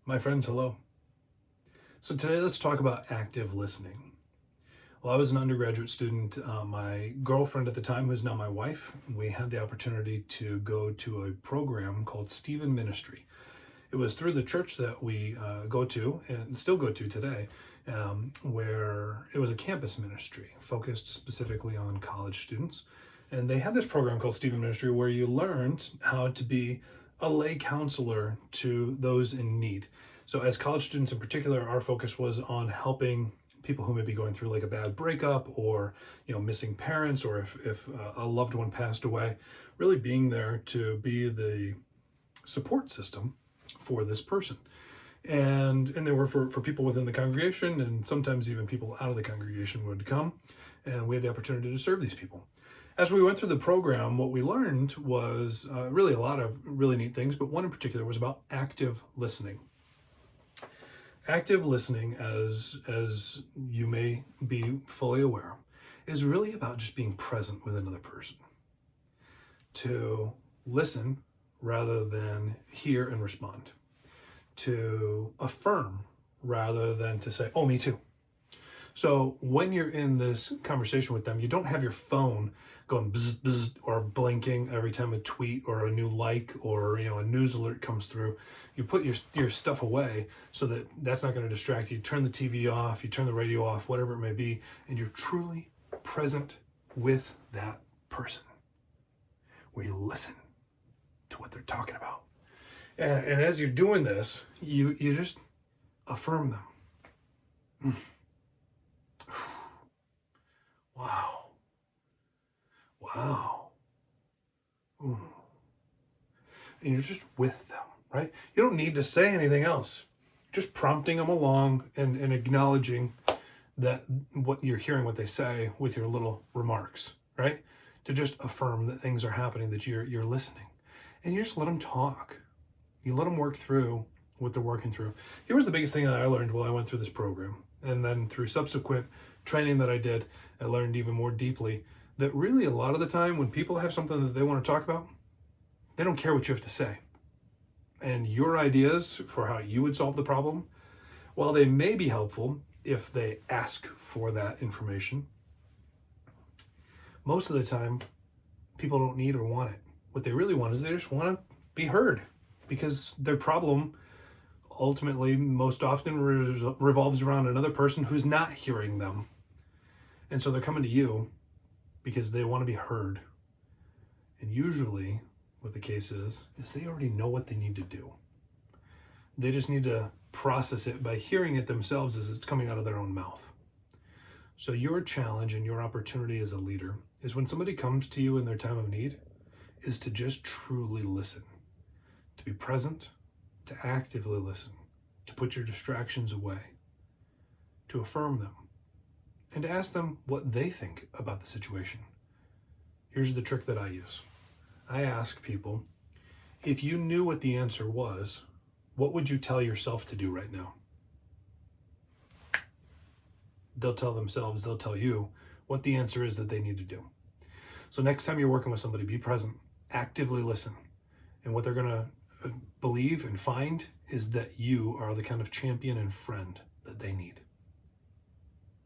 My friends, hello. So today let's talk about active listening. Well, I was an undergraduate student. My girlfriend at the time, who's now my wife, we had the opportunity to go to a program called Stephen Ministry. It was through the church that we go to and still go to today, where it was a campus ministry focused specifically on college students. And they had this program called Stephen Ministry where you learned how to be a lay counselor to those in need. So, as college students in particular, our focus was on helping people who may be going through like a bad breakup or missing parents, or if a loved one passed away, really being there to be the support system for this person. And they were for people within the congregation, and sometimes even people out of the congregation would come, and we had the opportunity to serve these people. As we went through the program, what we learned was really a lot of really neat things, but one in particular was about active listening. Active listening, as you may be fully aware, is really about just being present with another person. To listen rather than hear and respond. To affirm rather than to say, oh, me too. So when you're in this conversation with them, you don't have your phone going bzz, bzz, or blinking every time a tweet or a new like or a news alert comes through. You put your stuff away so that that's not going to distract you. Turn the TV off, you turn the radio off, whatever it may be, and you're truly present with that person, where you listen to what they're talking about. And as you're doing this, you just affirm them. Wow. Wow. Ooh. And you're just with them, right? You don't need to say anything else. Just prompting them along and acknowledging that what you're hearing, what they say with your little remarks, right? To just affirm that things are happening, that you're listening. And you just let them talk. You let them work through what they're working through. Here was the biggest thing that I learned while I went through this program. And then through subsequent training that I did, I learned even more deeply that really a lot of the time when people have something that they want to talk about, they don't care what you have to say. And your ideas for how you would solve the problem, while they may be helpful if they ask for that information, most of the time people don't need or want it. What they really want is they just want to be heard, because their problem ultimately most often revolves around another person who's not hearing them. And so they're coming to you because they want to be heard. And usually what the case is they already know what they need to do. They just need to process it by hearing it themselves as it's coming out of their own mouth. So your challenge and your opportunity as a leader is, when somebody comes to you in their time of need, is to just truly listen, to be present, to actively listen, to put your distractions away, to affirm them, and to ask them what they think about the situation. Here's the trick that I use. I ask people, if you knew what the answer was, what would you tell yourself to do right now? They'll tell you what the answer is that they need to do. So next time you're working with somebody, be present, actively listen. And what they're going to believe and find is that you are the kind of champion and friend that they need.